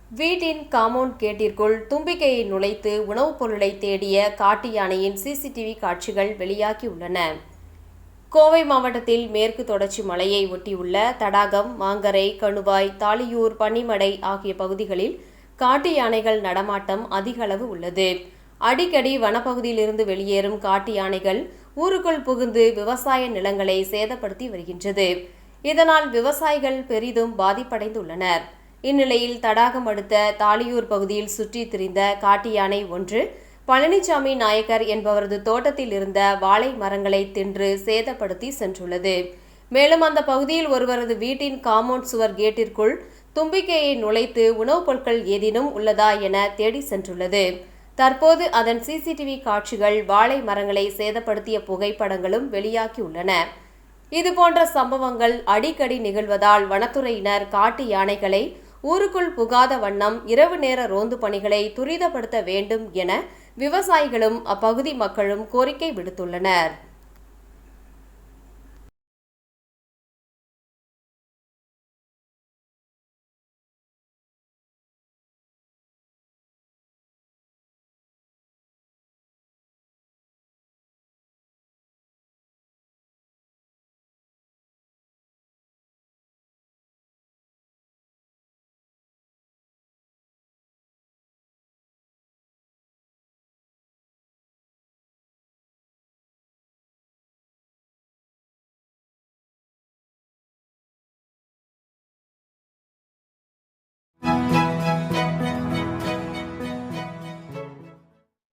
வீட்டின் காம்பவுண்ட் கேட்டிற்குள் தும்பிக்கையை நுழைத்து உணவுப் பொருளை தேடிய காட்டு யானையின் சிசிடிவி காட்சிகள் வெளியாகியுள்ளன. கோவை மாவட்டத்தில் மேற்கு தொடர்ச்சி மலையை ஒட்டியுள்ள தடாகம், மாங்கரை, கணுவாய், தாளியூர், பன்னிமடை ஆகிய பகுதிகளில் காட்டு யானைகள் நடமாட்டம் அதிக அளவு உள்ளது. அடிக்கடி வனப்பகுதியிலிருந்து வெளியேறும் காட்டு யானைகள் ஊருக்குள் புகுந்து விவசாய நிலங்களை சேதப்படுத்தி வருகின்றது. இதனால் விவசாயிகள் பெரிதும் பாதிப்படைந்துள்ளனர். இந்நிலையில் தடாகம் அடுத்த தாளியூர் பகுதியில் சுற்றித் திரிந்த காட்டு யானை ஒன்று பழனிசாமி நாயக்கர் என்பவரது தோட்டத்தில் இருந்த வாழை மரங்களை தின்று சேதப்படுத்தி சென்றுள்ளது. மேலும் அந்த பகுதியில் ஒருவரது வீட்டின் காம்பவுண்ட் சுவர் கேட்டிற்குள் தும்பிக்கையை நுழைத்து உணவுப் பொருட்கள் ஏதேனும் உள்ளதா என தேடி சென்றுள்ளது. தற்போது அதன் சிசிடிவி காட்சிகள், வாழை மரங்களை சேதப்படுத்திய புகைப்படங்களும் வெளியாகியுள்ளன. இதுபோன்ற சம்பவங்கள் அடிக்கடி நிகழ்வதால் வனத்துறையினர் காட்டு யானைகளை ஊருக்குள் புகாத வண்ணம் இரவு நேர ரோந்து பணிகளை துரிதப்படுத்த வேண்டும் என விவசாயிகளும் அப்பகுதி மக்களும் கோரிக்கை விடுத்துள்ளனர்.